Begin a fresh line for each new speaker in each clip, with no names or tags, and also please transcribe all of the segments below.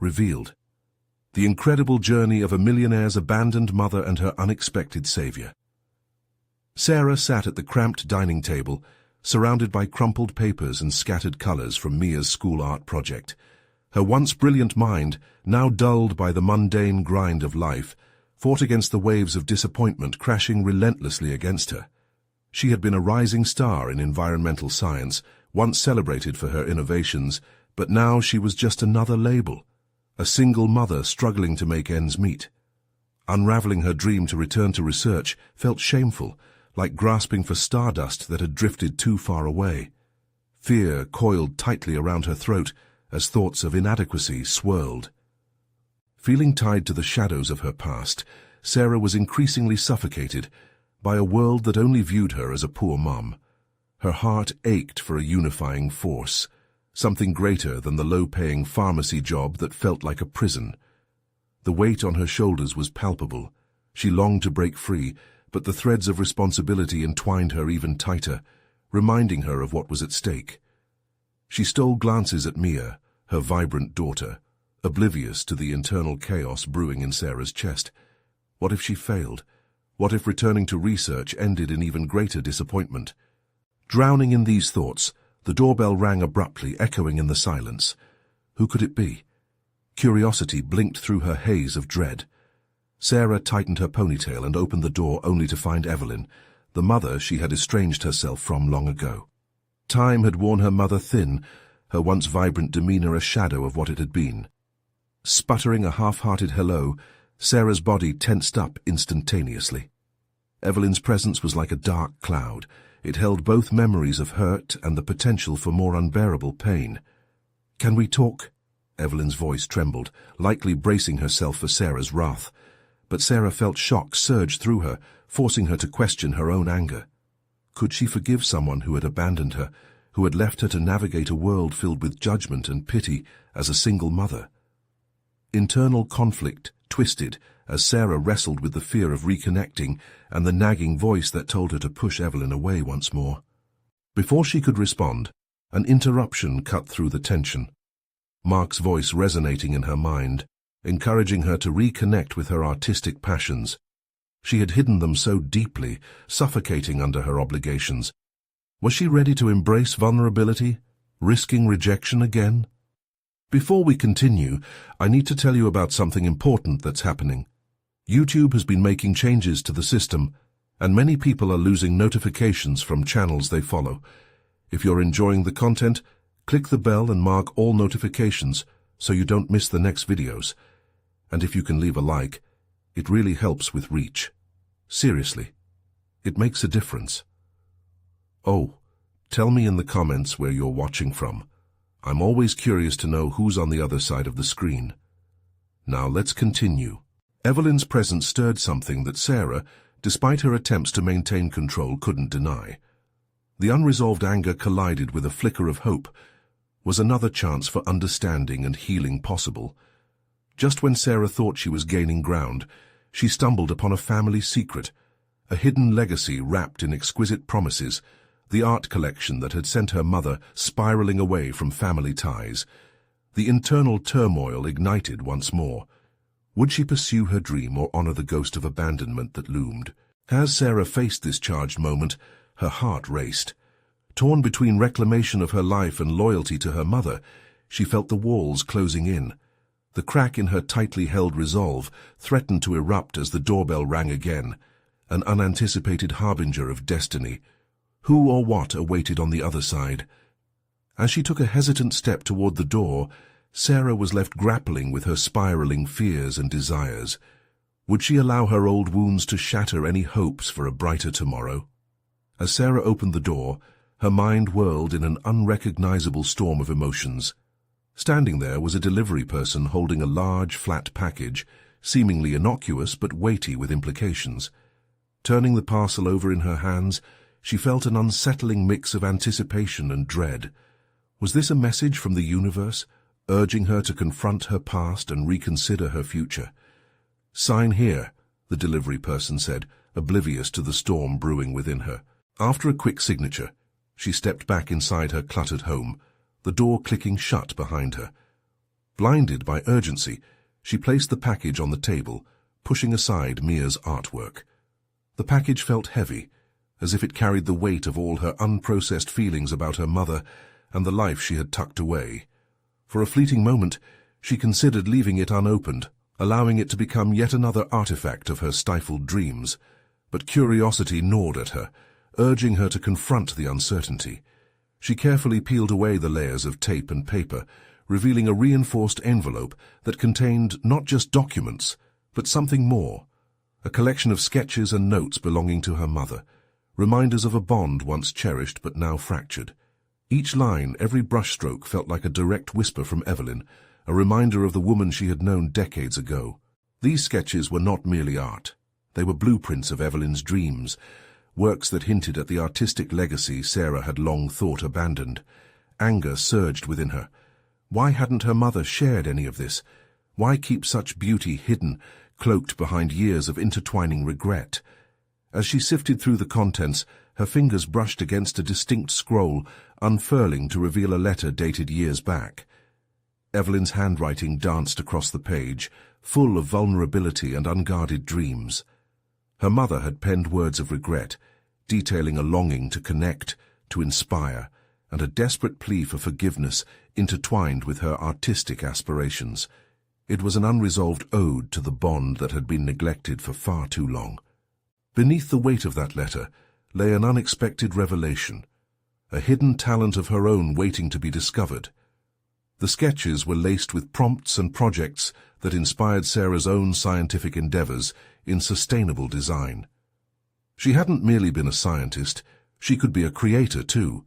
revealed. The incredible journey of a millionaire's abandoned mother and her unexpected savior. Sarah sat at the cramped dining table, surrounded by crumpled papers and scattered colors from Mia's school art project. Her once brilliant mind, now dulled by the mundane grind of life, fought against the waves of disappointment crashing relentlessly against her. She had been a rising star in environmental science, once celebrated for her innovations, but now she was just another label, a single mother struggling to make ends meet. Unraveling her dream to return to research felt shameful, like grasping for stardust that had drifted too far away. Fear coiled tightly around her throat as thoughts of inadequacy swirled. Feeling tied to the shadows of her past, Sarah was increasingly suffocated by a world that only viewed her as a poor mum. Her heart ached for a unifying force, something greater than the low-paying pharmacy job that felt like a prison. The weight on her shoulders was palpable. She longed to break free, but the threads of responsibility entwined her even tighter, reminding her of what was at stake. She stole glances at Mia, her vibrant daughter, oblivious to the internal chaos brewing in Sarah's chest. What if she failed? What if returning to research ended in even greater disappointment? Drowning in these thoughts, the doorbell rang abruptly, echoing in the silence. Who could it be? Curiosity blinked through her haze of dread. Sarah tightened her ponytail and opened the door only to find Evelyn, the mother she had estranged herself from long ago. Time had worn her mother thin, her once vibrant demeanor a shadow of what it had been. Sputtering a half-hearted hello, Sarah's body tensed up instantaneously. Evelyn's presence was like a dark cloud. It held both memories of hurt and the potential for more unbearable pain. "Can we talk?" Evelyn's voice trembled, likely bracing herself for Sarah's wrath. But Sarah felt shock surge through her, forcing her to question her own anger. Could she forgive someone who had abandoned her, who had left her to navigate a world filled with judgment and pity as a single mother? Internal conflict twisted as Sarah wrestled with the fear of reconnecting and the nagging voice that told her to push Evelyn away once more. Before she could respond, an interruption cut through the tension. Mark's voice resonating in her mind, encouraging her to reconnect with her artistic passions. She had hidden them so deeply, suffocating under her obligations. Was she ready to embrace vulnerability, risking rejection again? Before we continue, I need to tell you about something important that's happening. YouTube has been making changes to the system, and many people are losing notifications from channels they follow. If you're enjoying the content, click the bell and mark all notifications so you don't miss the next videos. And if you can leave a like, it really helps with reach. Seriously, it makes a difference. Oh, tell me in the comments where you're watching from. I'm always curious to know who's on the other side of the screen. Now let's continue. Evelyn's presence stirred something that Sarah, despite her attempts to maintain control, couldn't deny. The unresolved anger collided with a flicker of hope. Was another chance for understanding and healing possible? Just when Sarah thought she was gaining ground, she stumbled upon a family secret, a hidden legacy wrapped in exquisite promises, the art collection that had sent her mother spiraling away from family ties. The internal turmoil ignited once more. Would she pursue her dream or honor the ghost of abandonment that loomed? As Sarah faced this charged moment, her heart raced. Torn between reclamation of her life and loyalty to her mother, she felt the walls closing in. The crack in her tightly held resolve threatened to erupt as the doorbell rang again, an unanticipated harbinger of destiny. Who or what awaited on the other side? As she took a hesitant step toward the door, Sarah was left grappling with her spiraling fears and desires. Would she allow her old wounds to shatter any hopes for a brighter tomorrow? As Sarah opened the door, her mind whirled in an unrecognizable storm of emotions. Standing there was a delivery person holding a large, flat package, seemingly innocuous but weighty with implications. Turning the parcel over in her hands, she felt an unsettling mix of anticipation and dread. Was this a message from the universe, urging her to confront her past and reconsider her future? "Sign here," the delivery person said, oblivious to the storm brewing within her. After a quick signature, she stepped back inside her cluttered home, the door clicking shut behind her. Blinded by urgency, she placed the package on the table, pushing aside Mia's artwork. The package felt heavy, as if it carried the weight of all her unprocessed feelings about her mother and the life she had tucked away. For a fleeting moment, she considered leaving it unopened, allowing it to become yet another artifact of her stifled dreams. But curiosity gnawed at her, urging her to confront the uncertainty. She carefully peeled away the layers of tape and paper, revealing a reinforced envelope that contained not just documents, but something more, a collection of sketches and notes belonging to her mother, reminders of a bond once cherished but now fractured. Each line, every brushstroke felt like a direct whisper from Evelyn, a reminder of the woman she had known decades ago. These sketches were not merely art. They were blueprints of Evelyn's dreams, works that hinted at the artistic legacy Sarah had long thought abandoned. Anger surged within her. Why hadn't her mother shared any of this? Why keep such beauty hidden, cloaked behind years of intertwining regret? As she sifted through the contents, her fingers brushed against a distinct scroll, unfurling to reveal a letter dated years back. Evelyn's handwriting danced across the page, full of vulnerability and unguarded dreams. Her mother had penned words of regret, detailing a longing to connect, to inspire, and a desperate plea for forgiveness intertwined with her artistic aspirations. It was an unresolved ode to the bond that had been neglected for far too long. Beneath the weight of that letter lay an unexpected revelation, a hidden talent of her own waiting to be discovered. The sketches were laced with prompts and projects that inspired Sarah's own scientific endeavors in sustainable design. She hadn't merely been a scientist, she could be a creator too.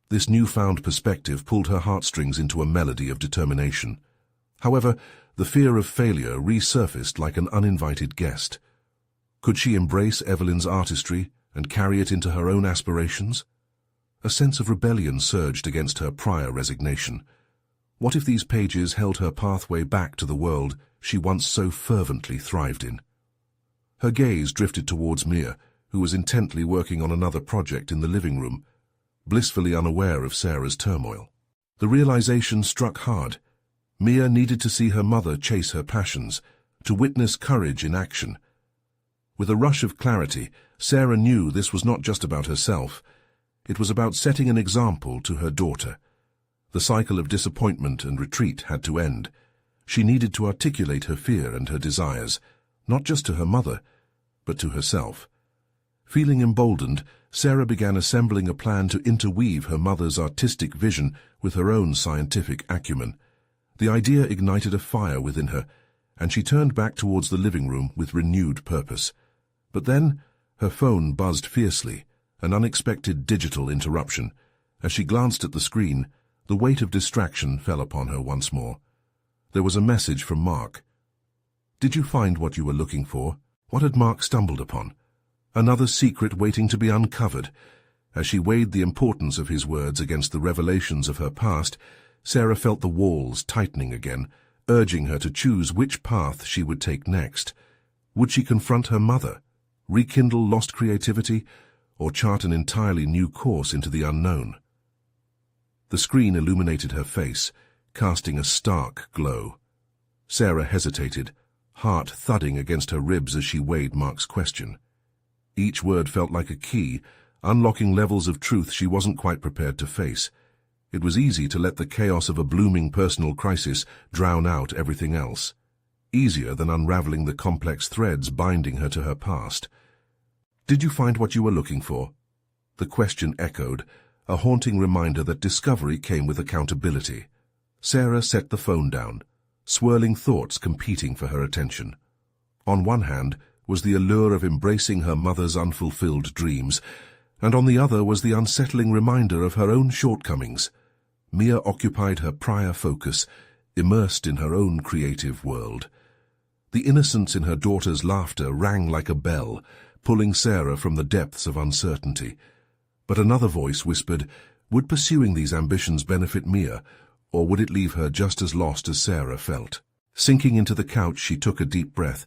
This newfound perspective pulled her heartstrings into a melody of determination. However, the fear of failure resurfaced like an uninvited guest. Could she embrace Evelyn's artistry and carry it into her own aspirations? A sense of rebellion surged against her prior resignation. What if these pages held her pathway back to the world she once so fervently thrived in? Her gaze drifted towards Mia, who was intently working on another project in the living room, blissfully unaware of Sarah's turmoil. The realization struck hard. Mia needed to see her mother chase her passions, to witness courage in action. With a rush of clarity, Sarah knew this was not just about herself. It was about setting an example to her daughter. The cycle of disappointment and retreat had to end. She needed to articulate her fear and her desires, not just to her mother, but to herself. Feeling emboldened, Sarah began assembling a plan to interweave her mother's artistic vision with her own scientific acumen. The idea ignited a fire within her, and she turned back towards the living room with renewed purpose. But then, her phone buzzed fiercely, an unexpected digital interruption. As she glanced at the screen, the weight of distraction fell upon her once more. There was a message from Mark. "Did you find what you were looking for?" What had Mark stumbled upon? Another secret waiting to be uncovered. As she weighed the importance of his words against the revelations of her past, Sarah felt the walls tightening again, urging her to choose which path she would take next. Would she confront her mother, rekindle lost creativity, or chart an entirely new course into the unknown? The screen illuminated her face, casting a stark glow. Sarah hesitated, heart thudding against her ribs as she weighed Mark's question. Each word felt like a key, unlocking levels of truth she wasn't quite prepared to face. It was easy to let the chaos of a blooming personal crisis drown out everything else. Easier than unraveling the complex threads binding her to her past. "Did you find what you were looking for?" The question echoed, a haunting reminder that discovery came with accountability. Sarah set the phone down, swirling thoughts competing for her attention. On one hand was the allure of embracing her mother's unfulfilled dreams, and on the other was the unsettling reminder of her own shortcomings. Mia occupied her prior focus, immersed in her own creative world. The innocence in her daughter's laughter rang like a bell, pulling Sarah from the depths of uncertainty. But another voice whispered, would pursuing these ambitions benefit Mia, or would it leave her just as lost as Sarah felt? Sinking into the couch, she took a deep breath,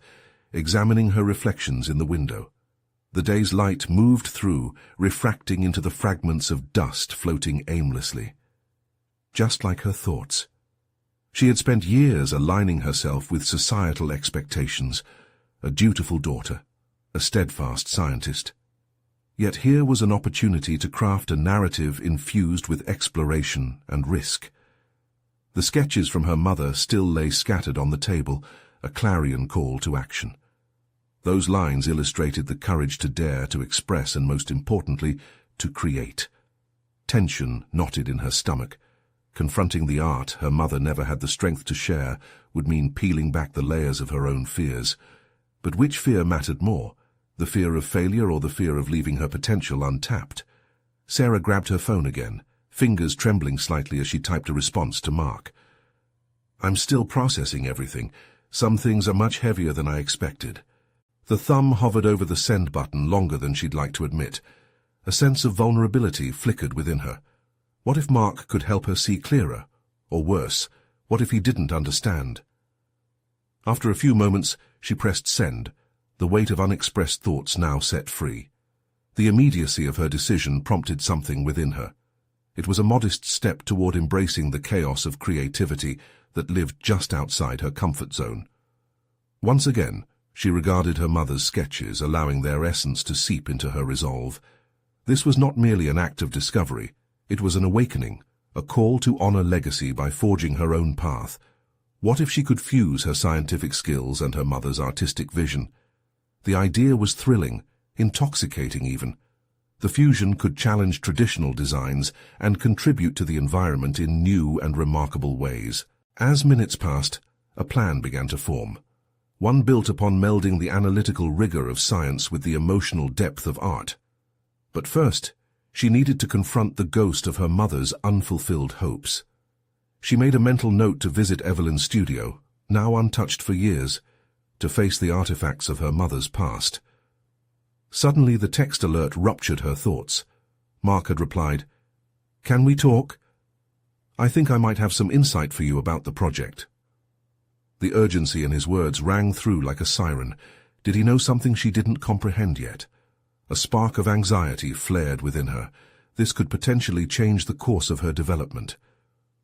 examining her reflections in the window. The day's light moved through, refracting into the fragments of dust floating aimlessly. Just like her thoughts. She had spent years aligning herself with societal expectations, a dutiful daughter, a steadfast scientist. Yet here was an opportunity to craft a narrative infused with exploration and risk. The sketches from her mother still lay scattered on the table, a clarion call to action. Those lines illustrated the courage to dare, to express, and most importantly, to create. Tension knotted in her stomach. Confronting the art her mother never had the strength to share would mean peeling back the layers of her own fears. But which fear mattered more, the fear of failure or the fear of leaving her potential untapped? Sarah grabbed her phone again, fingers trembling slightly as she typed a response to Mark. "I'm still processing everything. Some things are much heavier than I expected." The thumb hovered over the send button longer than she'd like to admit. A sense of vulnerability flickered within her. What if Mark could help her see clearer? Or worse, what if he didn't understand? After a few moments, she pressed send, the weight of unexpressed thoughts now set free. The immediacy of her decision prompted something within her. It was a modest step toward embracing the chaos of creativity that lived just outside her comfort zone. Once again, she regarded her mother's sketches, allowing their essence to seep into her resolve. This was not merely an act of discovery. It was an awakening, a call to honor legacy by forging her own path. What if she could fuse her scientific skills and her mother's artistic vision? The idea was thrilling, intoxicating even. The fusion could challenge traditional designs and contribute to the environment in new and remarkable ways. As minutes passed, a plan began to form. One built upon melding the analytical rigor of science with the emotional depth of art. But first, she needed to confront the ghost of her mother's unfulfilled hopes. She made a mental note to visit Evelyn's studio, now untouched for years, to face the artifacts of her mother's past. Suddenly the text alert ruptured her thoughts. Mark had replied, "Can we talk? I think I might have some insight for you about the project." The urgency in his words rang through like a siren. Did he know something she didn't comprehend yet? A spark of anxiety flared within her. This could potentially change the course of her development.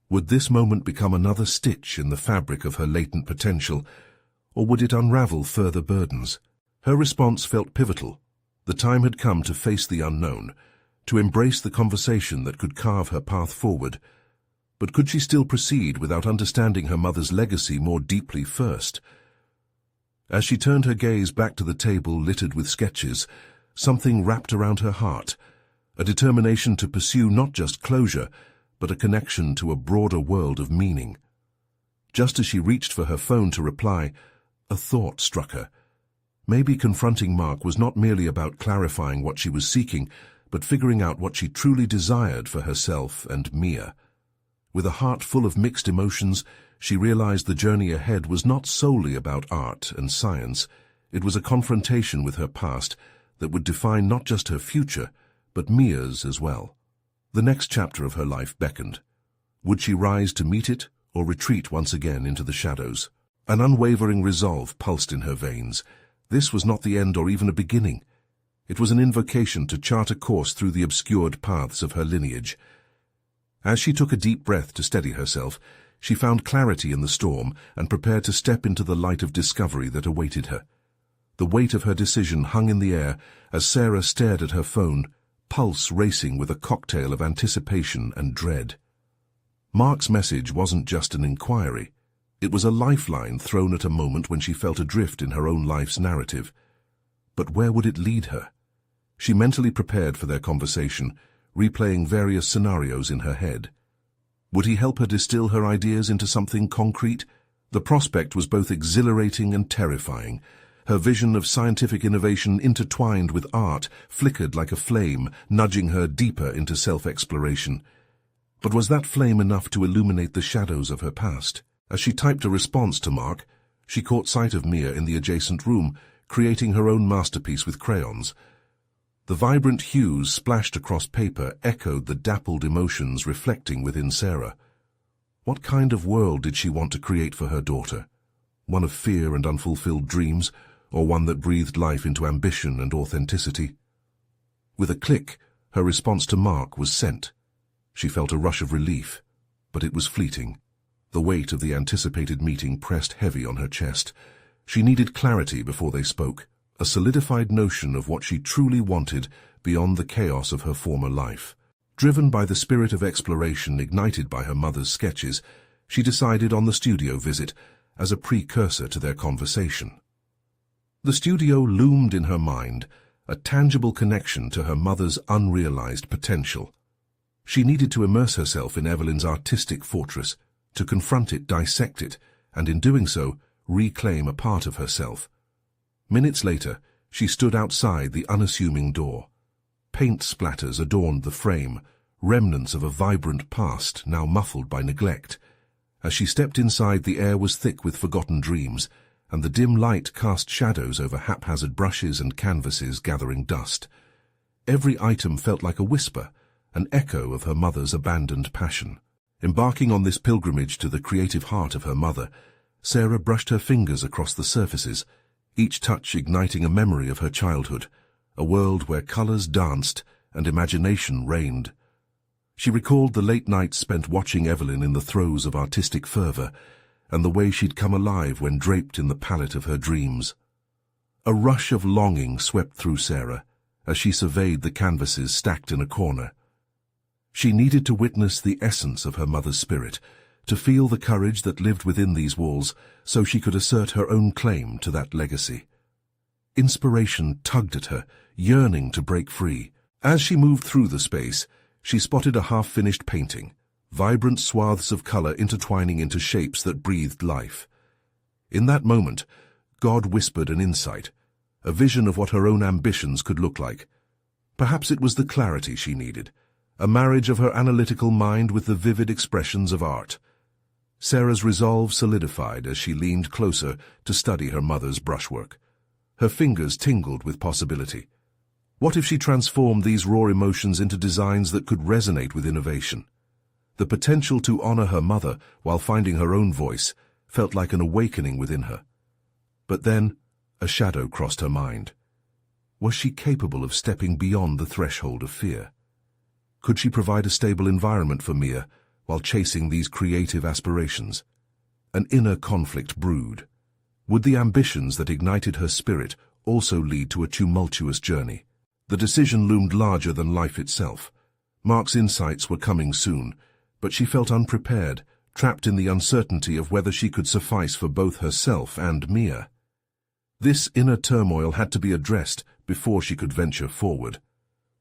Would this moment become another stitch in the fabric of her latent potential, or would it unravel further burdens? Her response felt pivotal. The time had come to face the unknown, to embrace the conversation that could carve her path forward. But could she still proceed without understanding her mother's legacy more deeply first? As she turned her gaze back to the table littered with sketches, something wrapped around her heart, a determination to pursue not just closure, but a connection to a broader world of meaning. Just as she reached for her phone to reply, a thought struck her. Maybe confronting Mark was not merely about clarifying what she was seeking, but figuring out what she truly desired for herself and Mia. With a heart full of mixed emotions, she realized the journey ahead was not solely about art and science. It was a confrontation with her past that would define not just her future, but Mia's as well. The next chapter of her life beckoned. Would she rise to meet it, or retreat once again into the shadows? An unwavering resolve pulsed in her veins. This was not the end or even a beginning. It was an invocation to chart a course through the obscured paths of her lineage. As she took a deep breath to steady herself, she found clarity in the storm and prepared to step into the light of discovery that awaited her. The weight of her decision hung in the air as Sarah stared at her phone, pulse racing with a cocktail of anticipation and dread. Mark's message wasn't just an inquiry. It was a lifeline thrown at a moment when she felt adrift in her own life's narrative. But where would it lead her? She mentally prepared for their conversation, replaying various scenarios in her head. Would he help her distill her ideas into something concrete? The prospect was both exhilarating and terrifying. Her vision of scientific innovation intertwined with art flickered like a flame, nudging her deeper into self-exploration. But was that flame enough to illuminate the shadows of her past? As she typed a response to Mark, she caught sight of Mia in the adjacent room, creating her own masterpiece with crayons. The vibrant hues splashed across paper echoed the dappled emotions reflecting within Sarah. What kind of world did she want to create for her daughter? One of fear and unfulfilled dreams, or one that breathed life into ambition and authenticity? With a click, her response to Mark was sent. She felt a rush of relief, but it was fleeting. The weight of the anticipated meeting pressed heavy on her chest. She needed clarity before they spoke, a solidified notion of what she truly wanted beyond the chaos of her former life. Driven by the spirit of exploration ignited by her mother's sketches, she decided on the studio visit as a precursor to their conversation. The studio loomed in her mind, a tangible connection to her mother's unrealized potential. She needed to immerse herself in Evelyn's artistic fortress, to confront it, dissect it, and in doing so, reclaim a part of herself. Minutes later, she stood outside the unassuming door. Paint splatters adorned the frame, remnants of a vibrant past now muffled by neglect. As she stepped inside, the air was thick with forgotten dreams, and the dim light cast shadows over haphazard brushes and canvases gathering dust. Every item felt like a whisper, an echo of her mother's abandoned passion. Embarking on this pilgrimage to the creative heart of her mother, Sarah brushed her fingers across the surfaces, each touch igniting a memory of her childhood, a world where colors danced and imagination reigned. She recalled the late nights spent watching Evelyn in the throes of artistic fervor, and the way she'd come alive when draped in the palette of her dreams. A rush of longing swept through Sarah as she surveyed the canvases stacked in a corner. She needed to witness the essence of her mother's spirit, to feel the courage that lived within these walls so she could assert her own claim to that legacy. Inspiration tugged at her, yearning to break free. As she moved through the space, she spotted a half-finished painting, vibrant swaths of color intertwining into shapes that breathed life. In that moment, God whispered an insight, a vision of what her own ambitions could look like. Perhaps it was the clarity she needed, a marriage of her analytical mind with the vivid expressions of art. Sarah's resolve solidified as she leaned closer to study her mother's brushwork. Her fingers tingled with possibility. What if she transformed these raw emotions into designs that could resonate with innovation? The potential to honor her mother while finding her own voice felt like an awakening within her. But then, a shadow crossed her mind. Was she capable of stepping beyond the threshold of fear? Could she provide a stable environment for Mia while chasing these creative aspirations? An inner conflict brewed. Would the ambitions that ignited her spirit also lead to a tumultuous journey? The decision loomed larger than life itself. Mark's insights were coming soon, but she felt unprepared, trapped in the uncertainty of whether she could suffice for both herself and Mia. This inner turmoil had to be addressed before she could venture forward.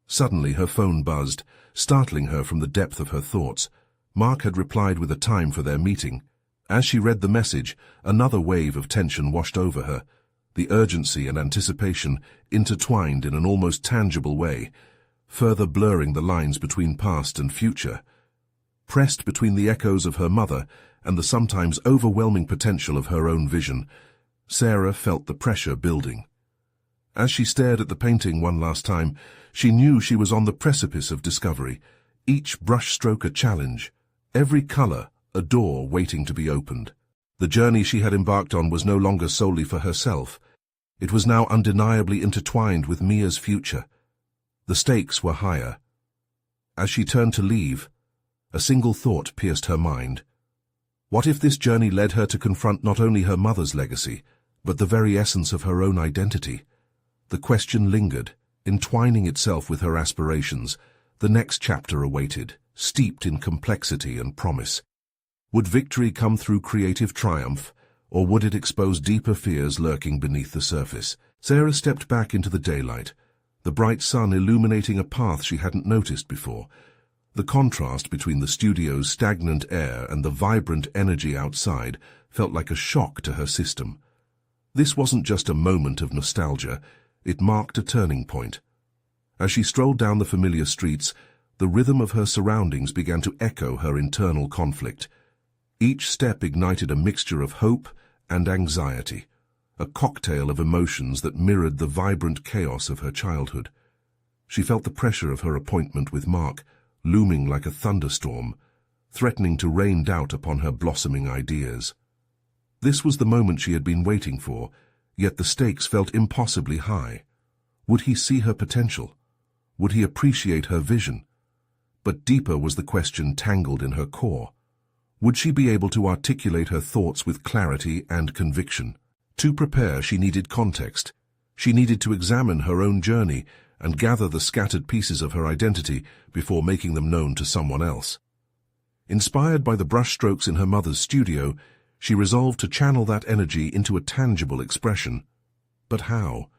Suddenly her phone buzzed, startling her from the depth of her thoughts. Mark had replied with a time for their meeting. As she read the message, another wave of tension washed over her. The urgency and anticipation intertwined in an almost tangible way, further blurring the lines between past and future. Pressed between the echoes of her mother and the sometimes overwhelming potential of her own vision, Sarah felt the pressure building. As she stared at the painting one last time, she knew she was on the precipice of discovery, each brushstroke a challenge, every color a door waiting to be opened. The journey she had embarked on was no longer solely for herself. It was now undeniably intertwined with Mia's future. The stakes were higher. As she turned to leave, a single thought pierced her mind. What if this journey led her to confront not only her mother's legacy, but the very essence of her own identity? The question lingered, entwining itself with her aspirations. The next chapter awaited, steeped in complexity and promise. Would victory come through creative triumph, or would it expose deeper fears lurking beneath the surface? Sarah stepped back into the daylight, the bright sun illuminating a path she hadn't noticed before. The contrast between the studio's stagnant air and the vibrant energy outside felt like a shock to her system. This wasn't just a moment of nostalgia, it marked a turning point. As she strolled down the familiar streets, the rhythm of her surroundings began to echo her internal conflict. Each step ignited a mixture of hope and anxiety, a cocktail of emotions that mirrored the vibrant chaos of her childhood. She felt the pressure of her appointment with Mark, looming like a thunderstorm, threatening to rain doubt upon her blossoming ideas. This was the moment she had been waiting for, yet the stakes felt impossibly high. Would he see her potential? Would he appreciate her vision? But deeper was the question tangled in her core. Would she be able to articulate her thoughts with clarity and conviction? To prepare, she needed context. She needed to examine her own journey and gather the scattered pieces of her identity before making them known to someone else. Inspired by the brushstrokes in her mother's studio, she resolved to channel that energy into a tangible expression. But how?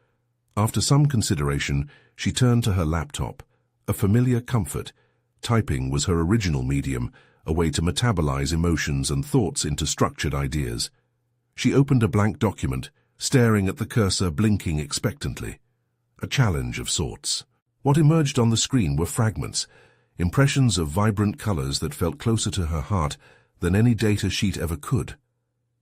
After some consideration, she turned to her laptop, a familiar comfort. Typing was her original medium, a way to metabolize emotions and thoughts into structured ideas. She opened a blank document, staring at the cursor, blinking expectantly. A challenge of sorts. What emerged on the screen were fragments, impressions of vibrant colors that felt closer to her heart than any data sheet ever could.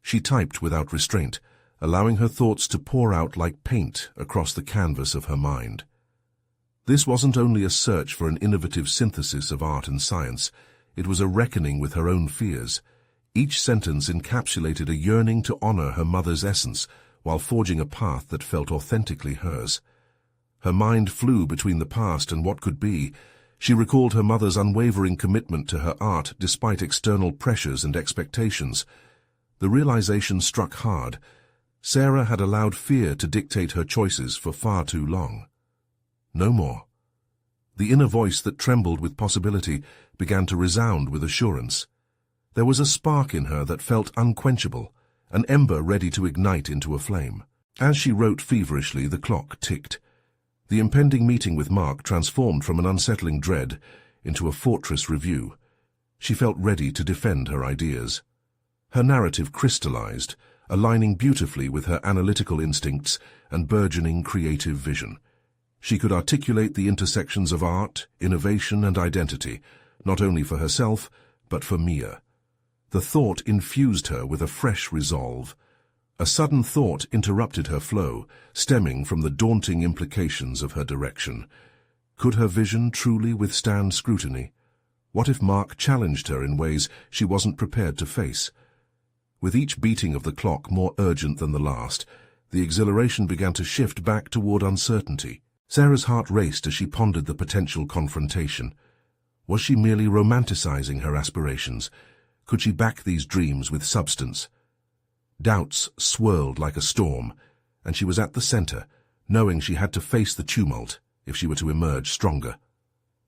She typed without restraint, allowing her thoughts to pour out like paint across the canvas of her mind. This wasn't only a search for an innovative synthesis of art and science, it was a reckoning with her own fears. Each sentence encapsulated a yearning to honor her mother's essence while forging a path that felt authentically hers. Her mind flew between the past and what could be. She recalled her mother's unwavering commitment to her art despite external pressures and expectations. The realization struck hard. Sarah had allowed fear to dictate her choices for far too long. No more. The inner voice that trembled with possibility began to resound with assurance. There was a spark in her that felt unquenchable, an ember ready to ignite into a flame. As she wrote feverishly, the clock ticked. The impending meeting with Mark transformed from an unsettling dread into a fortress review. She felt ready to defend her ideas. Her narrative crystallized, aligning beautifully with her analytical instincts and burgeoning creative vision. She could articulate the intersections of art, innovation, and identity, not only for herself, but for Mia. The thought infused her with a fresh resolve. A sudden thought interrupted her flow, stemming from the daunting implications of her direction. Could her vision truly withstand scrutiny? What if Mark challenged her in ways she wasn't prepared to face? With each beating of the clock more urgent than the last, the exhilaration began to shift back toward uncertainty. Sarah's heart raced as she pondered the potential confrontation. Was she merely romanticizing her aspirations? Could she back these dreams with substance? Doubts swirled like a storm, and she was at the center, knowing she had to face the tumult if she were to emerge stronger.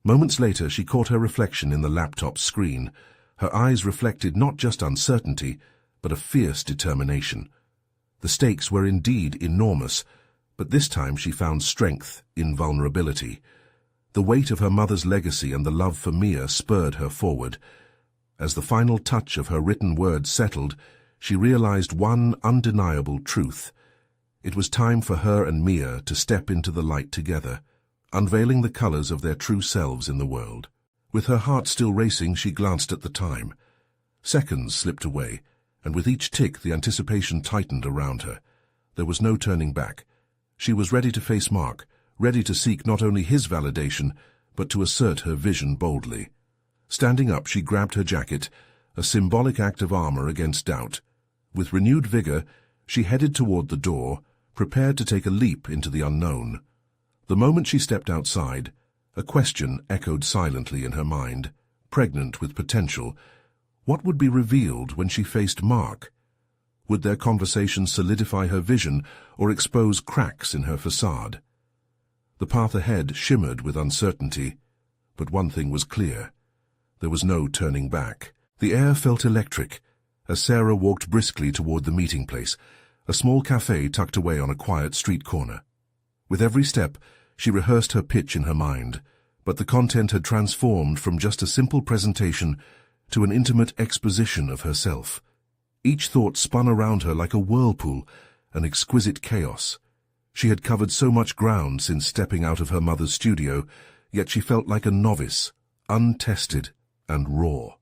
Moments later, she caught her reflection in the laptop's screen. Her eyes reflected not just uncertainty, but a fierce determination. The stakes were indeed enormous, but this time she found strength in vulnerability. The weight of her mother's legacy and the love for Mia spurred her forward. As the final touch of her written words settled, she realized one undeniable truth. It was time for her and Mia to step into the light together, unveiling the colors of their true selves in the world. With her heart still racing, she glanced at the time. Seconds slipped away, and with each tick the anticipation tightened around her. There was no turning back. She was ready to face Mark, ready to seek not only his validation, but to assert her vision boldly. Standing up, she grabbed her jacket, a symbolic act of armor against doubt. With renewed vigor, she headed toward the door, prepared to take a leap into the unknown. The moment she stepped outside, a question echoed silently in her mind, pregnant with potential. What would be revealed when she faced Mark? Would their conversation solidify her vision or expose cracks in her facade? The path ahead shimmered with uncertainty, but one thing was clear. There was no turning back. The air felt electric as Sarah walked briskly toward the meeting place, a small cafe tucked away on a quiet street corner. With every step, she rehearsed her pitch in her mind, but the content had transformed from just a simple presentation to an intimate exposition of herself. Each thought spun around her like a whirlpool, an exquisite chaos. She had covered so much ground since stepping out of her mother's studio, yet she felt like a novice, untested and raw.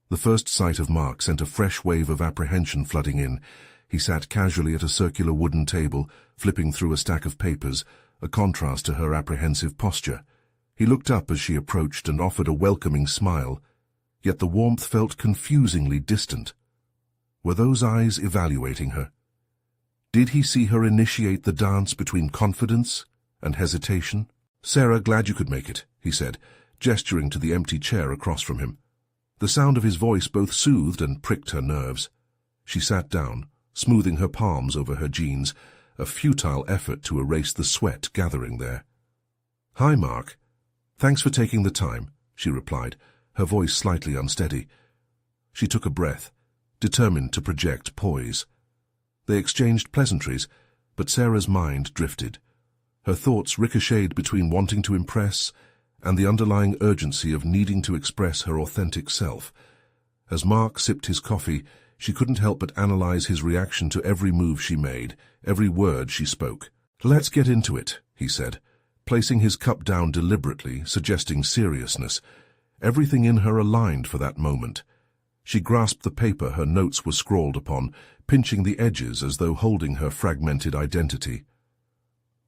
The first sight of Mark sent a fresh wave of apprehension flooding in. He sat casually at a circular wooden table, flipping through a stack of papers, a contrast to her apprehensive posture. He looked up as she approached and offered a welcoming smile, yet the warmth felt confusingly distant. Were those eyes evaluating her? Did he see her initiate the dance between confidence and hesitation? "Sarah, glad you could make it," he said, gesturing to the empty chair across from him. The sound of his voice both soothed and pricked her nerves. She sat down, smoothing her palms over her jeans, a futile effort to erase the sweat gathering there. "Hi, Mark. Thanks for taking the time," she replied, her voice slightly unsteady. She took a breath, determined to project poise. They exchanged pleasantries, but Sarah's mind drifted. Her thoughts ricocheted between wanting to impress and the underlying urgency of needing to express her authentic self. As Mark sipped his coffee, she couldn't help but analyze his reaction to every move she made, every word she spoke. "Let's get into it," he said, placing his cup down deliberately, suggesting seriousness. Everything in her aligned for that moment. She grasped the paper her notes were scrawled upon, pinching the edges as though holding her fragmented identity.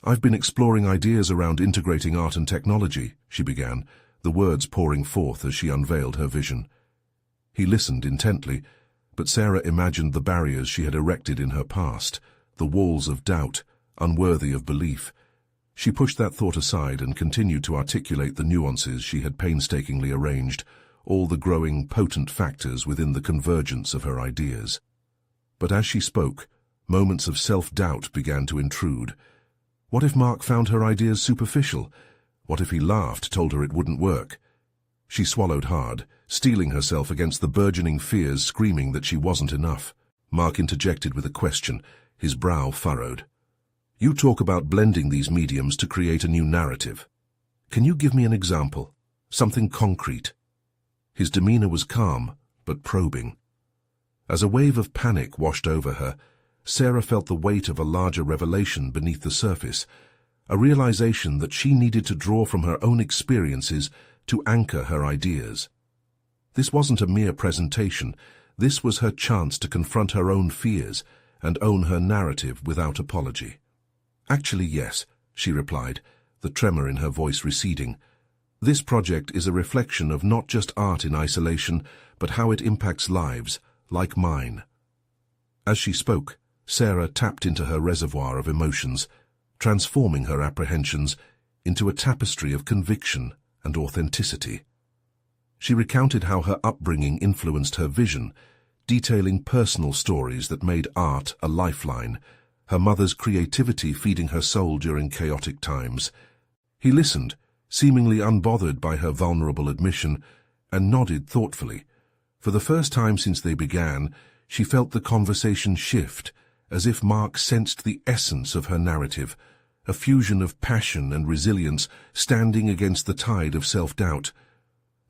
"I've been exploring ideas around integrating art and technology," she began, the words pouring forth as she unveiled her vision. He listened intently, but Sarah imagined the barriers she had erected in her past, the walls of doubt, unworthy of belief. She pushed that thought aside and continued to articulate the nuances she had painstakingly arranged, all the growing, potent factors within the convergence of her ideas. But as she spoke, moments of self-doubt began to intrude. What if Mark found her ideas superficial? What if he laughed, told her it wouldn't work? She swallowed hard, steeling herself against the burgeoning fears screaming that she wasn't enough. Mark interjected with a question, his brow furrowed. "You talk about blending these mediums to create a new narrative. Can you give me an example? Something concrete?" His demeanor was calm, but probing. As a wave of panic washed over her, Sarah felt the weight of a larger revelation beneath the surface, a realization that she needed to draw from her own experiences to anchor her ideas. This wasn't a mere presentation. This was her chance to confront her own fears and own her narrative without apology. "Actually, yes," she replied, the tremor in her voice receding. "This project is a reflection of not just art in isolation, but how it impacts lives, like mine." As she spoke, Sarah tapped into her reservoir of emotions, transforming her apprehensions into a tapestry of conviction and authenticity. She recounted how her upbringing influenced her vision, detailing personal stories that made art a lifeline, her mother's creativity feeding her soul during chaotic times. He listened, seemingly unbothered by her vulnerable admission, and nodded thoughtfully. For the first time since they began, she felt the conversation shift, as if Mark sensed the essence of her narrative, a fusion of passion and resilience standing against the tide of self-doubt.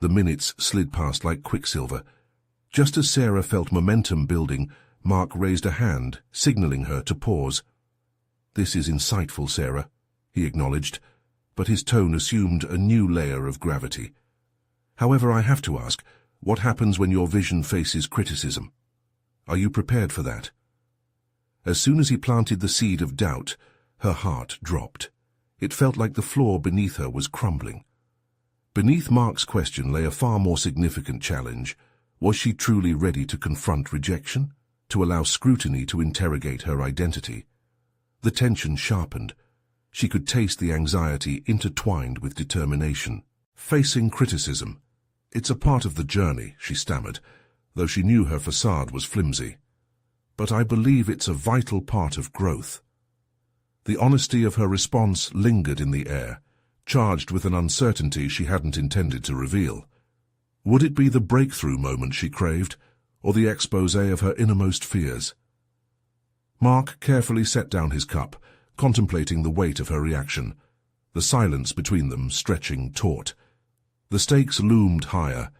The minutes slid past like quicksilver. Just as Sarah felt momentum building, Mark raised a hand, signaling her to pause. "This is insightful, Sarah," he acknowledged, but his tone assumed a new layer of gravity. "However, I have to ask, what happens when your vision faces criticism? Are you prepared for that?" As soon as he planted the seed of doubt, her heart dropped. It felt like the floor beneath her was crumbling. Beneath Mark's question lay a far more significant challenge. Was she truly ready to confront rejection, to allow scrutiny to interrogate her identity? The tension sharpened. She could taste the anxiety intertwined with determination. Facing criticism. "It's a part of the journey," she stammered, though she knew her facade was flimsy. "But I believe it's a vital part of growth." The honesty of her response lingered in the air, charged with an uncertainty she hadn't intended to reveal. Would it be the breakthrough moment she craved, or the exposé of her innermost fears? Mark carefully set down his cup, contemplating the weight of her reaction, the silence between them stretching taut. The stakes loomed higher,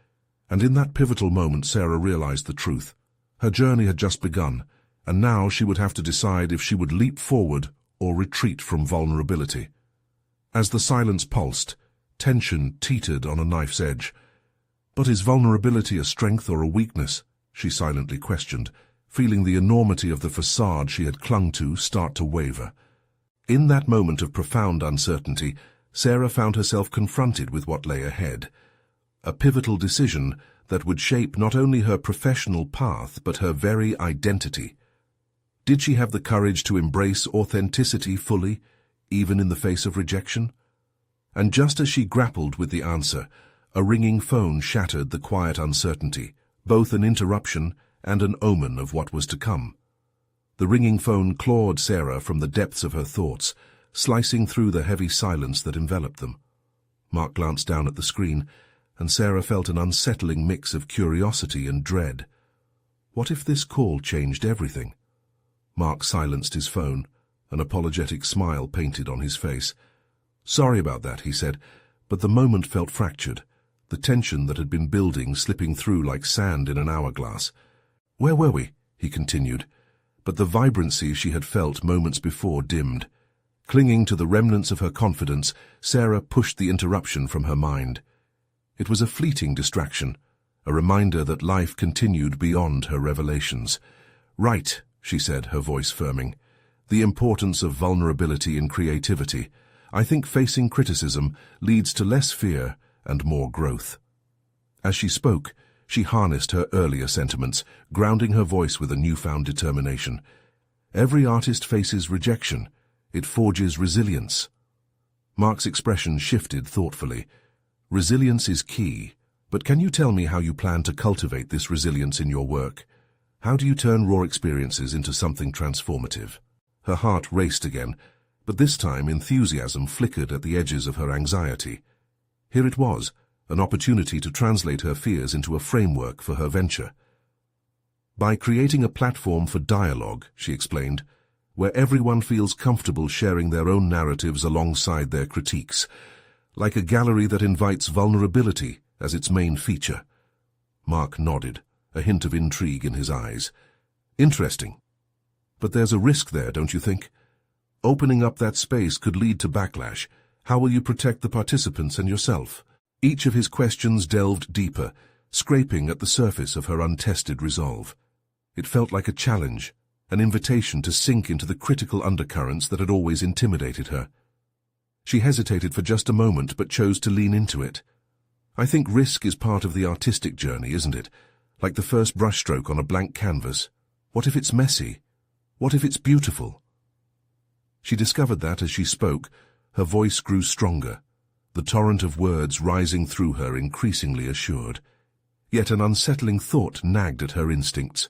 and in that pivotal moment Sarah realized the truth. Her journey had just begun, and now she would have to decide if she would leap forward or retreat from vulnerability. As the silence pulsed, tension teetered on a knife's edge. "But is vulnerability a strength or a weakness?" she silently questioned, feeling the enormity of the facade she had clung to start to waver. In that moment of profound uncertainty, Sarah found herself confronted with what lay ahead. A pivotal decision that would shape not only her professional path but her very identity. Did she have the courage to embrace authenticity fully, even in the face of rejection? And just as she grappled with the answer, A ringing phone shattered the quiet uncertainty, both an interruption and an omen of what was to come. The ringing phone clawed Sarah from the depths of her thoughts, slicing through the heavy silence that enveloped them. Mark glanced down at the screen, and Sarah felt an unsettling mix of curiosity and dread. What if this call changed everything? Mark silenced his phone, an apologetic smile painted on his face. "Sorry about that," he said, but the moment felt fractured, the tension that had been building slipping through like sand in an hourglass. "Where were we?" he continued, but the vibrancy she had felt moments before dimmed. Clinging to the remnants of her confidence, Sarah pushed the interruption from her mind. It was a fleeting distraction, a reminder that life continued beyond her revelations. "Right," she said, her voice firming. "The importance of vulnerability in creativity. I think facing criticism leads to less fear and more growth." As she spoke, she harnessed her earlier sentiments, grounding her voice with a newfound determination. Every artist faces rejection. It forges resilience. Mark's expression shifted thoughtfully. "Resilience is key, but can you tell me how you plan to cultivate this resilience in your work? How do you turn raw experiences into something transformative?" Her heart raced again, but this time enthusiasm flickered at the edges of her anxiety. Here it was, an opportunity to translate her fears into a framework for her venture. "By creating a platform for dialogue," she explained, "where everyone feels comfortable sharing their own narratives alongside their critiques, like a gallery that invites vulnerability as its main feature." Mark nodded, a hint of intrigue in his eyes. "Interesting. But there's a risk there, don't you think? Opening up that space could lead to backlash. How will you protect the participants and yourself?" Each of his questions delved deeper, scraping at the surface of her untested resolve. It felt like a challenge, an invitation to sink into the critical undercurrents that had always intimidated her. She hesitated for just a moment, but chose to lean into it. "I think risk is part of the artistic journey, isn't it? Like the first brushstroke on a blank canvas. What if it's messy? What if it's beautiful?" She discovered that as she spoke, her voice grew stronger, the torrent of words rising through her increasingly assured. Yet an unsettling thought nagged at her instincts.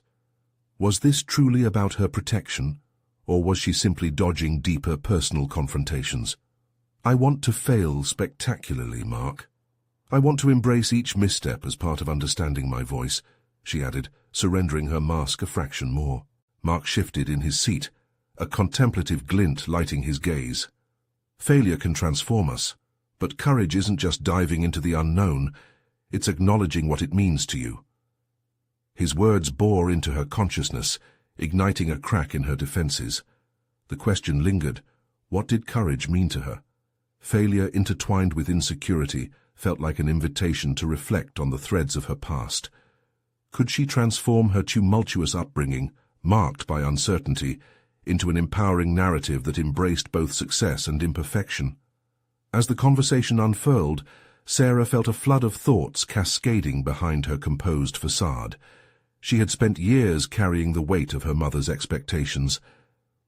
Was this truly about her protection, or was she simply dodging deeper personal confrontations? "I want to fail spectacularly, Mark. I want to embrace each misstep as part of understanding my voice," she added, surrendering her mask a fraction more. Mark shifted in his seat, a contemplative glint lighting his gaze. "Failure can transform us, but courage isn't just diving into the unknown, it's acknowledging what it means to you." His words bore into her consciousness, igniting a crack in her defenses. The question lingered. What did courage mean to her? Failure intertwined with insecurity felt like an invitation to reflect on the threads of her past. Could she transform her tumultuous upbringing, marked by uncertainty, into an empowering narrative that embraced both success and imperfection? As the conversation unfurled, Sarah felt a flood of thoughts cascading behind her composed facade. She had spent years carrying the weight of her mother's expectations.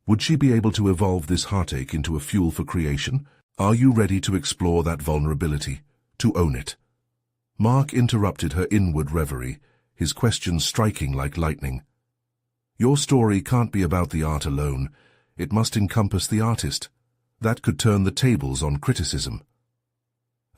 Would she be able to evolve this heartache into a fuel for creation? Are you ready to explore that vulnerability, to own it? Mark interrupted her inward reverie, his questions striking like lightning. "Your story can't be about the art alone. It must encompass the artist. That could turn the tables on criticism."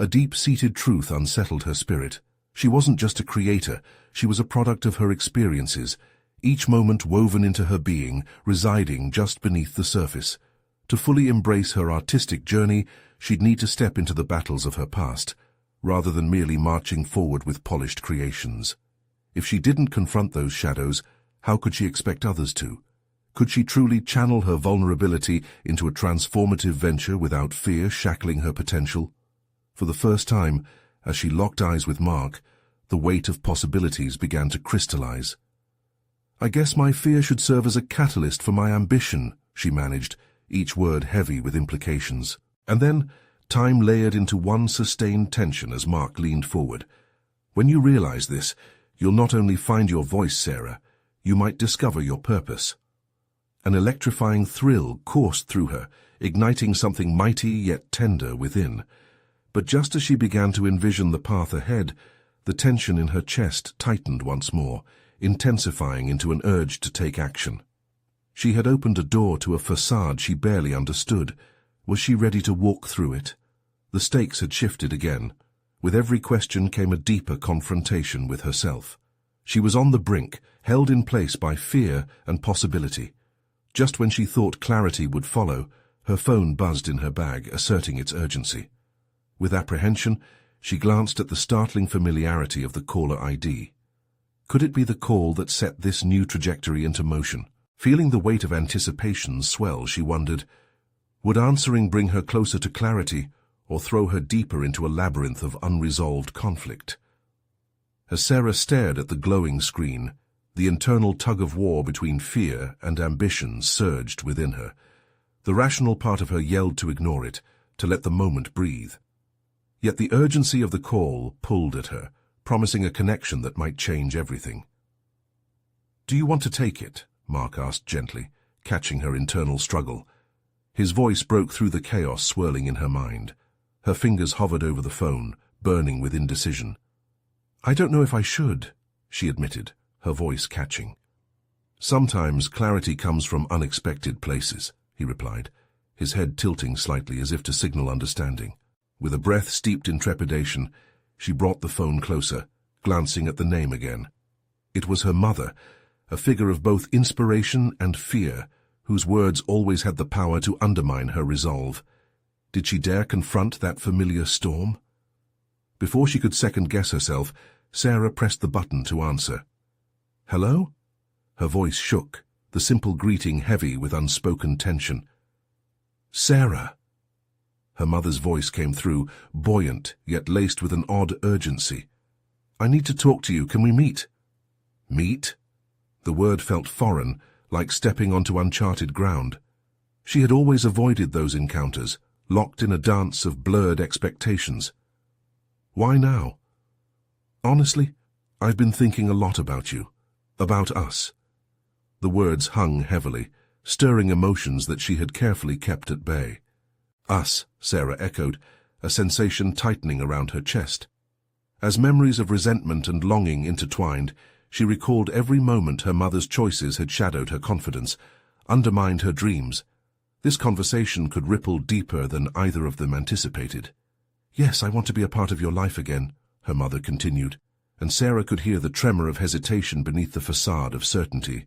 A deep-seated truth unsettled her spirit. She wasn't just a creator, she was a product of her experiences, each moment woven into her being, residing just beneath the surface. To fully embrace her artistic journey, she'd need to step into the battles of her past, rather than merely marching forward with polished creations. If she didn't confront those shadows, how could she expect others to? Could she truly channel her vulnerability into a transformative venture without fear shackling her potential? For the first time, as she locked eyes with Mark, the weight of possibilities began to crystallize. "I guess my fear should serve as a catalyst for my ambition," she managed, each word heavy with implications. And then, time layered into one sustained tension as Mark leaned forward. "When you realize this, you'll not only find your voice, Sarah, you might discover your purpose." An electrifying thrill coursed through her, igniting something mighty yet tender within. But just as she began to envision the path ahead, the tension in her chest tightened once more, intensifying into an urge to take action. She had opened a door to a facade she barely understood. Was she ready to walk through it? The stakes had shifted again. With every question came a deeper confrontation with herself. She was on the brink, held in place by fear and possibility. Just when she thought clarity would follow, her phone buzzed in her bag, asserting its urgency. With apprehension, she glanced at the startling familiarity of the caller ID. Could it be the call that set this new trajectory into motion? Feeling the weight of anticipation swell, she wondered, would answering bring her closer to clarity or throw her deeper into a labyrinth of unresolved conflict? As Sarah stared at the glowing screen, the internal tug-of-war between fear and ambition surged within her. The rational part of her yelled to ignore it, to let the moment breathe. Yet the urgency of the call pulled at her, promising a connection that might change everything. "Do you want to take it?" Mark asked gently, catching her internal struggle. His voice broke through the chaos swirling in her mind. Her fingers hovered over the phone, burning with indecision. "I don't know if I should," she admitted, her voice catching. "Sometimes clarity comes from unexpected places," he replied, his head tilting slightly as if to signal understanding. With a breath steeped in trepidation, she brought the phone closer, glancing at the name again. It was her mother, a figure of both inspiration and fear, whose words always had the power to undermine her resolve. Did she dare confront that familiar storm? Before she could second-guess herself, Sarah pressed the button to answer. "Hello?" Her voice shook, the simple greeting heavy with unspoken tension. "Sarah." Her mother's voice came through, buoyant, yet laced with an odd urgency. "I need to talk to you. Can we meet?" "Meet?" The word felt foreign, like stepping onto uncharted ground. She had always avoided those encounters, locked in a dance of blurred expectations. "Why now?" "Honestly, I've been thinking a lot about you. About us." The words hung heavily, stirring emotions that she had carefully kept at bay. "Us," Sarah echoed, a sensation tightening around her chest. As memories of resentment and longing intertwined, she recalled every moment her mother's choices had shadowed her confidence, undermined her dreams. This conversation could ripple deeper than either of them anticipated. "Yes, I want to be a part of your life again," her mother continued, and Sarah could hear the tremor of hesitation beneath the facade of certainty.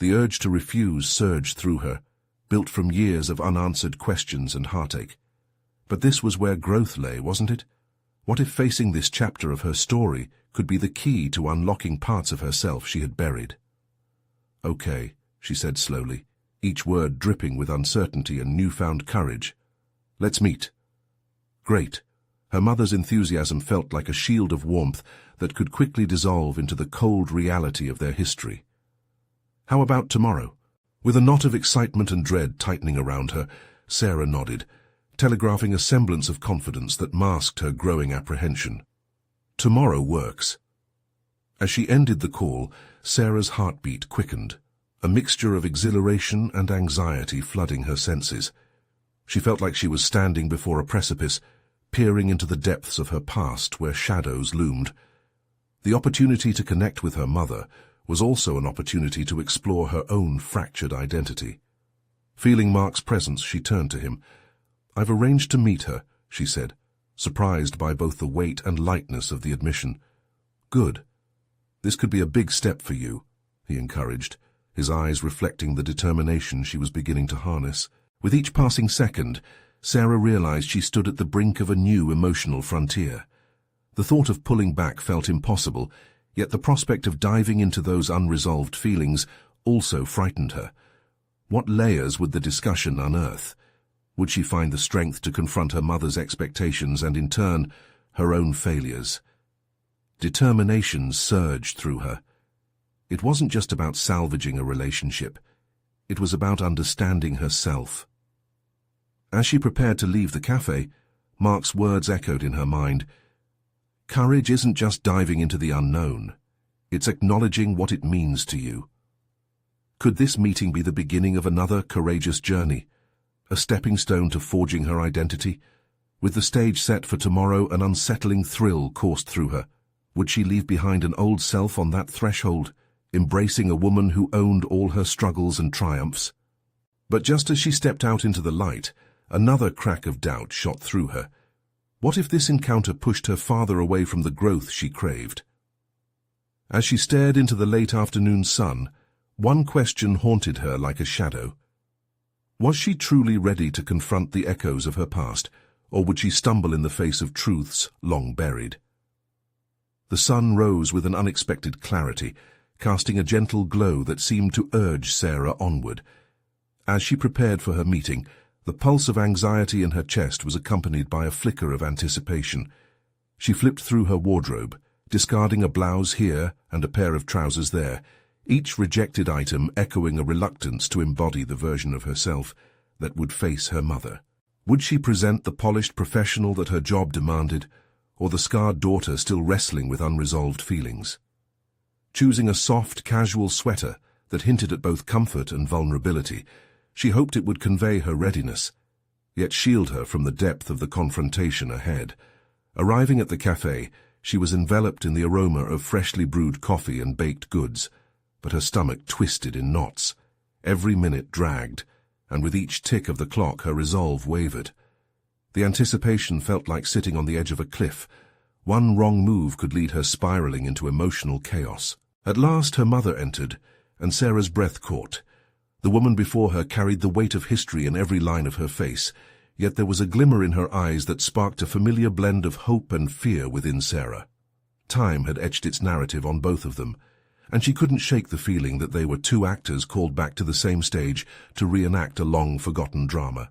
The urge to refuse surged through her, built from years of unanswered questions and heartache. But this was where growth lay, wasn't it? What if facing this chapter of her story could be the key to unlocking parts of herself she had buried? "Okay," she said slowly, each word dripping with uncertainty and newfound courage. "Let's meet." "Great." Her mother's enthusiasm felt like a shield of warmth that could quickly dissolve into the cold reality of their history. "How about tomorrow?" With a knot of excitement and dread tightening around her, Sarah nodded, telegraphing a semblance of confidence that masked her growing apprehension. "Tomorrow works." As she ended the call, Sarah's heartbeat quickened, a mixture of exhilaration and anxiety flooding her senses. She felt like she was standing before a precipice, peering into the depths of her past where shadows loomed. The opportunity to connect with her mother was also an opportunity to explore her own fractured identity. Feeling Mark's presence, she turned to him. "I've arranged to meet her," she said, surprised by both the weight and lightness of the admission. "Good. This could be a big step for you," he encouraged, his eyes reflecting the determination she was beginning to harness. With each passing second, Sarah realized she stood at the brink of a new emotional frontier. The thought of pulling back felt impossible, yet the prospect of diving into those unresolved feelings also frightened her. What layers would the discussion unearth? Would she find the strength to confront her mother's expectations and, in turn, her own failures? Determination surged through her. It wasn't just about salvaging a relationship. It was about understanding herself. As she prepared to leave the cafe, Mark's words echoed in her mind. "Courage isn't just diving into the unknown. It's acknowledging what it means to you." Could this meeting be the beginning of another courageous journey, a stepping stone to forging her identity? With the stage set for tomorrow, an unsettling thrill coursed through her. Would she leave behind an old self on that threshold, embracing a woman who owned all her struggles and triumphs? But just as she stepped out into the light, another crack of doubt shot through her. What if this encounter pushed her farther away from the growth she craved? As she stared into the late afternoon sun, one question haunted her like a shadow. Was she truly ready to confront the echoes of her past, or would she stumble in the face of truths long buried? The sun rose with an unexpected clarity, casting a gentle glow that seemed to urge Sarah onward. As she prepared for her meeting, the pulse of anxiety in her chest was accompanied by a flicker of anticipation. She flipped through her wardrobe, discarding a blouse here and a pair of trousers there, each rejected item echoing a reluctance to embody the version of herself that would face her mother. Would she present the polished professional that her job demanded, or the scarred daughter still wrestling with unresolved feelings? Choosing a soft, casual sweater that hinted at both comfort and vulnerability, she hoped it would convey her readiness, yet shield her from the depth of the confrontation ahead. Arriving at the cafe, she was enveloped in the aroma of freshly brewed coffee and baked goods, but her stomach twisted in knots. Every minute dragged, and with each tick of the clock her resolve wavered. The anticipation felt like sitting on the edge of a cliff. One wrong move could lead her spiraling into emotional chaos. At last her mother entered, and Sarah's breath caught. The woman before her carried the weight of history in every line of her face, yet there was a glimmer in her eyes that sparked a familiar blend of hope and fear within Sarah. Time had etched its narrative on both of them, and she couldn't shake the feeling that they were two actors called back to the same stage to reenact a long-forgotten drama.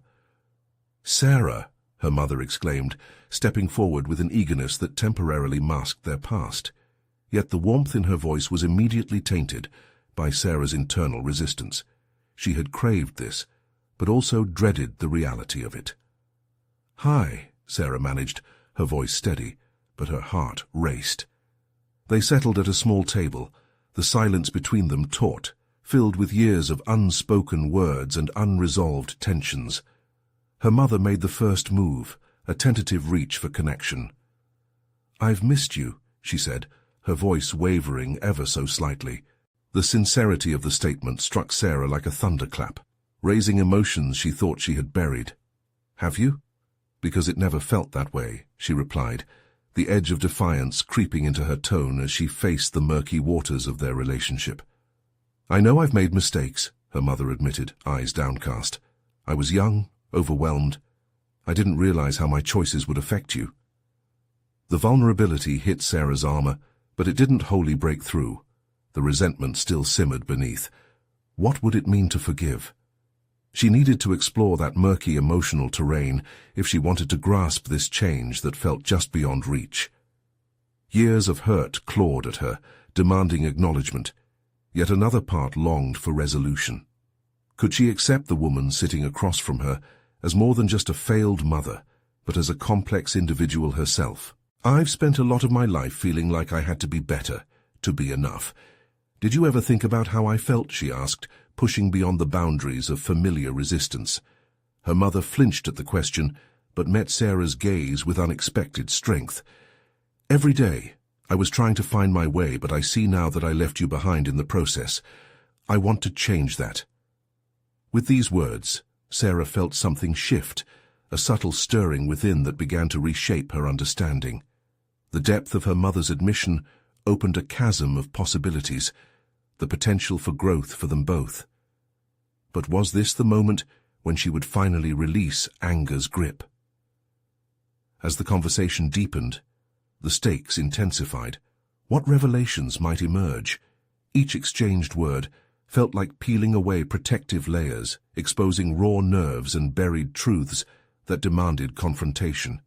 "Sarah," her mother exclaimed, stepping forward with an eagerness that temporarily masked their past. Yet the warmth in her voice was immediately tainted by Sarah's internal resistance. She had craved this, but also dreaded the reality of it. "Hi," Sarah managed, her voice steady, but her heart raced. They settled at a small table, the silence between them taut, filled with years of unspoken words and unresolved tensions. Her mother made the first move, a tentative reach for connection. "I've missed you," she said, her voice wavering ever so slightly. The sincerity of the statement struck Sarah like a thunderclap, raising emotions she thought she had buried. "Have you?" "Because it never felt that way," she replied, the edge of defiance creeping into her tone as she faced the murky waters of their relationship. "I know I've made mistakes," her mother admitted, eyes downcast. "I was young, overwhelmed. I didn't realize how my choices would affect you." The vulnerability hit Sarah's armor, but it didn't wholly break through. The resentment still simmered beneath. What would it mean to forgive? She needed to explore that murky emotional terrain if she wanted to grasp this change that felt just beyond reach. Years of hurt clawed at her, demanding acknowledgement, yet another part longed for resolution. Could she accept the woman sitting across from her as more than just a failed mother, but as a complex individual herself? "I've spent a lot of my life feeling like I had to be better, to be enough. Did you ever think about how I felt?" she asked, pushing beyond the boundaries of familiar resistance. Her mother flinched at the question, but met Sarah's gaze with unexpected strength. "Every day, I was trying to find my way, but I see now that I left you behind in the process. I want to change that." With these words, Sarah felt something shift, a subtle stirring within that began to reshape her understanding. The depth of her mother's admission opened a chasm of possibilities, the potential for growth for them both. But was this the moment when she would finally release anger's grip? As the conversation deepened, the stakes intensified. What revelations might emerge? Each exchanged word felt like peeling away protective layers, exposing raw nerves and buried truths that demanded confrontation.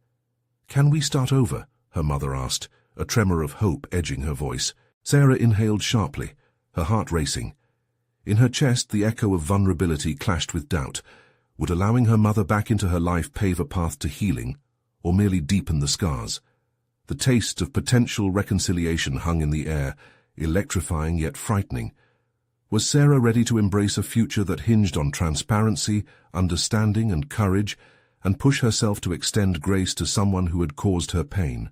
"Can we start over?" her mother asked, a tremor of hope edging her voice. Sarah inhaled sharply, her heart racing. In her chest, the echo of vulnerability clashed with doubt. Would allowing her mother back into her life pave a path to healing, or merely deepen the scars? The taste of potential reconciliation hung in the air, electrifying yet frightening. Was Sarah ready to embrace a future that hinged on transparency, understanding, and courage, and push herself to extend grace to someone who had caused her pain.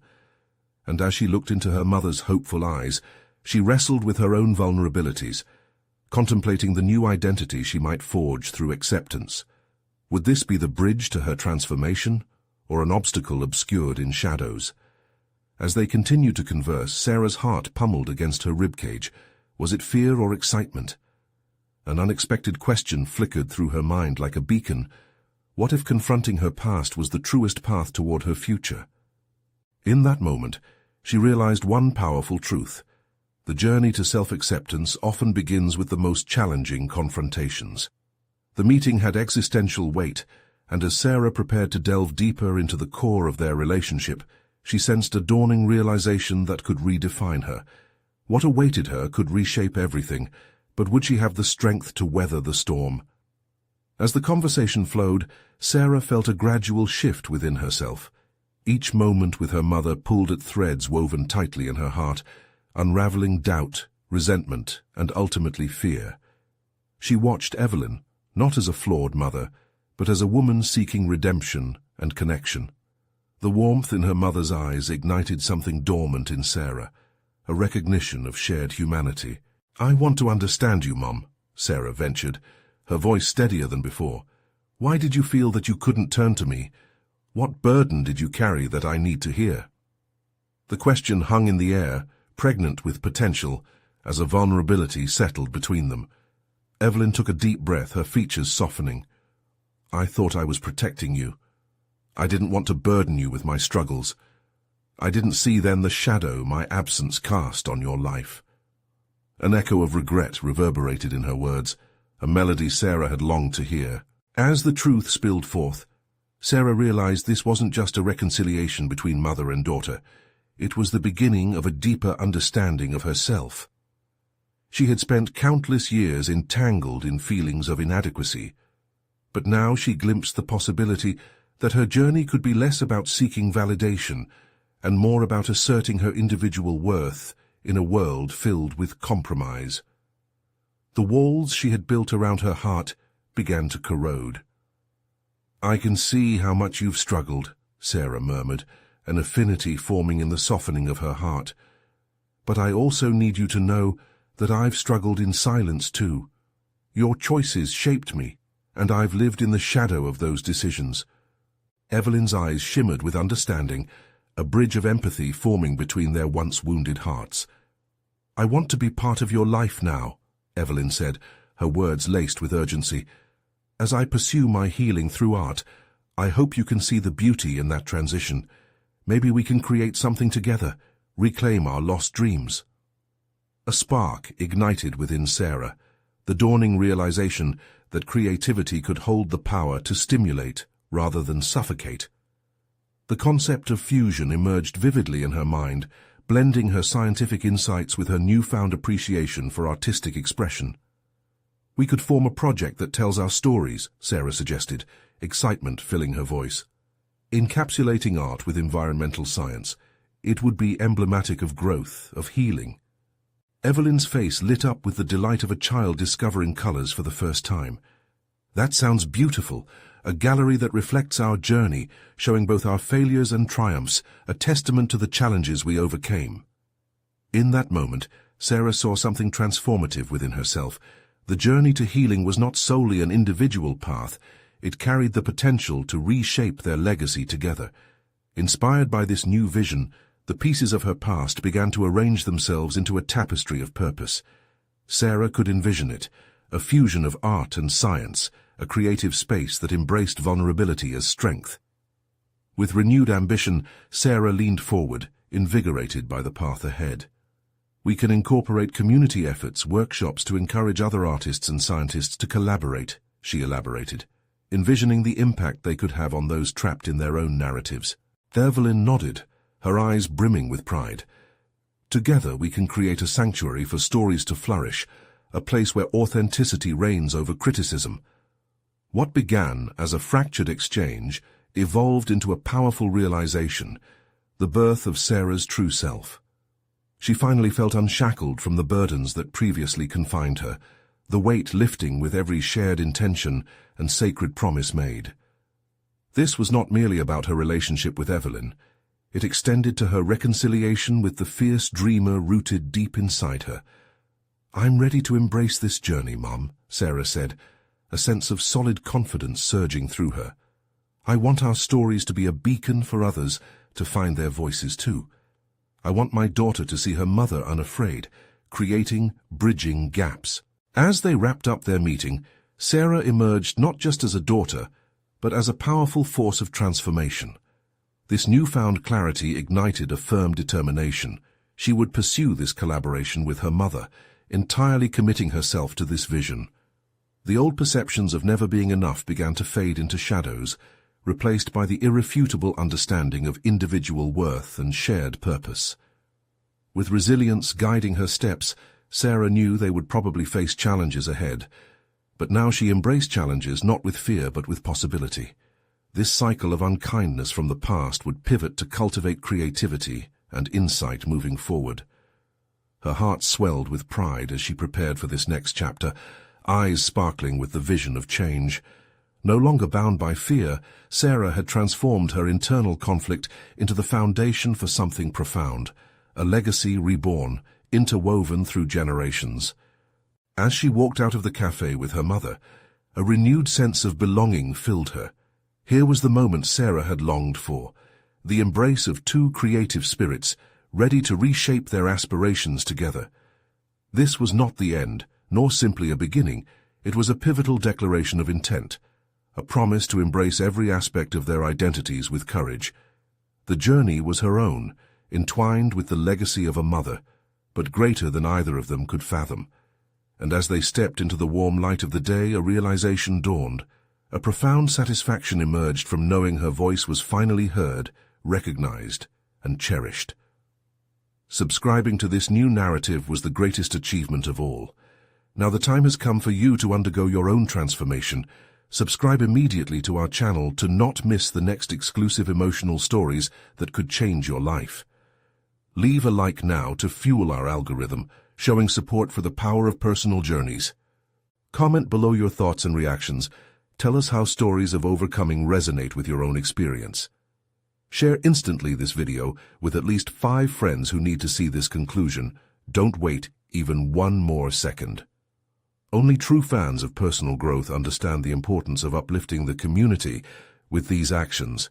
And as she looked into her mother's hopeful eyes, she wrestled with her own vulnerabilities, contemplating the new identity she might forge through acceptance. Would this be the bridge to her transformation, or an obstacle obscured in shadows? As they continued to converse, Sarah's heart pummeled against her ribcage. Was it fear or excitement? An unexpected question flickered through her mind like a beacon. What if confronting her past was the truest path toward her future? In that moment, she realized one powerful truth. The journey to self-acceptance often begins with the most challenging confrontations. The meeting had existential weight, and as Sarah prepared to delve deeper into the core of their relationship, she sensed a dawning realization that could redefine her. What awaited her could reshape everything, but would she have the strength to weather the storm? As the conversation flowed, Sarah felt a gradual shift within herself. Each moment with her mother pulled at threads woven tightly in her heart, unraveling doubt, resentment, and ultimately fear. She watched Evelyn, not as a flawed mother, but as a woman seeking redemption and connection. The warmth in her mother's eyes ignited something dormant in Sarah, a recognition of shared humanity. "I want to understand you, Mom," Sarah ventured, her voice steadier than before. "Why did you feel that you couldn't turn to me? What burden did you carry that I need to hear?" The question hung in the air, pregnant with potential, as a vulnerability settled between them. Evelyn took a deep breath, her features softening. "I thought I was protecting you. I didn't want to burden you with my struggles. I didn't see then the shadow my absence cast on your life." An echo of regret reverberated in her words, a melody Sarah had longed to hear. As the truth spilled forth, Sarah realized this wasn't just a reconciliation between mother and daughter. It was the beginning of a deeper understanding of herself. She had spent countless years entangled in feelings of inadequacy, but now she glimpsed the possibility that her journey could be less about seeking validation and more about asserting her individual worth in a world filled with compromise. The walls she had built around her heart began to corrode. "I can see how much you've struggled," Sarah murmured, an affinity forming in the softening of her heart. "But I also need you to know that I've struggled in silence too. Your choices shaped me, and I've lived in the shadow of those decisions." Evelyn's eyes shimmered with understanding, a bridge of empathy forming between their once wounded hearts. "I want to be part of your life now," Evelyn said, her words laced with urgency. "As I pursue my healing through art, I hope you can see the beauty in that transition. Maybe we can create something together, reclaim our lost dreams." A spark ignited within Sarah, the dawning realization that creativity could hold the power to stimulate rather than suffocate. The concept of fusion emerged vividly in her mind, blending her scientific insights with her newfound appreciation for artistic expression. "We could form a project that tells our stories," Sarah suggested, excitement filling her voice. "Encapsulating art with environmental science, it would be emblematic of growth, of healing." Evelyn's face lit up with the delight of a child discovering colors for the first time. "That sounds beautiful, a gallery that reflects our journey, showing both our failures and triumphs, a testament to the challenges we overcame." In that moment, Sarah saw something transformative within herself. The journey to healing was not solely an individual path, it carried the potential to reshape their legacy together. Inspired by this new vision, the pieces of her past began to arrange themselves into a tapestry of purpose. Sarah could envision it, a fusion of art and science, a creative space that embraced vulnerability as strength. With renewed ambition, Sarah leaned forward, invigorated by the path ahead. "We can incorporate community efforts, workshops to encourage other artists and scientists to collaborate," she elaborated, envisioning the impact they could have on those trapped in their own narratives. Evelyn nodded, her eyes brimming with pride. "Together we can create a sanctuary for stories to flourish, a place where authenticity reigns over criticism." What began as a fractured exchange evolved into a powerful realization, the birth of Sarah's true self. She finally felt unshackled from the burdens that previously confined her, the weight lifting with every shared intention and sacred promise made. This was not merely about her relationship with Evelyn. It extended to her reconciliation with the fierce dreamer rooted deep inside her. "I'm ready to embrace this journey, Mom," Sarah said, a sense of solid confidence surging through her. "I want our stories to be a beacon for others to find their voices too. I want my daughter to see her mother unafraid, creating, bridging gaps." As they wrapped up their meeting, Sarah emerged not just as a daughter, but as a powerful force of transformation. This newfound clarity ignited a firm determination. She would pursue this collaboration with her mother, entirely committing herself to this vision. The old perceptions of never being enough began to fade into shadows, replaced by the irrefutable understanding of individual worth and shared purpose. With resilience guiding her steps, Sarah knew they would probably face challenges ahead, but now she embraced challenges not with fear but with possibility. This cycle of unkindness from the past would pivot to cultivate creativity and insight moving forward. Her heart swelled with pride as she prepared for this next chapter, eyes sparkling with the vision of change. No longer bound by fear, Sarah had transformed her internal conflict into the foundation for something profound, a legacy reborn, interwoven through generations. As she walked out of the cafe with her mother, a renewed sense of belonging filled her. Here was the moment Sarah had longed for, the embrace of two creative spirits, ready to reshape their aspirations together. This was not the end, nor simply a beginning. It was a pivotal declaration of intent, a promise to embrace every aspect of their identities with courage. The journey was her own, entwined with the legacy of a mother, but greater than either of them could fathom. And as they stepped into the warm light of the day, a realization dawned. A profound satisfaction emerged from knowing her voice was finally heard, recognized, and cherished. Subscribing to this new narrative was the greatest achievement of all. Now the time has come for you to undergo your own transformation. Subscribe immediately to our channel to not miss the next exclusive emotional stories that could change your life. Leave a like now to fuel our algorithm, showing support for the power of personal journeys. Comment below your thoughts and reactions. Tell us how stories of overcoming resonate with your own experience. Share instantly this video with at least 5 friends who need to see this conclusion. Don't wait even one more second. Only true fans of personal growth understand the importance of uplifting the community with these actions.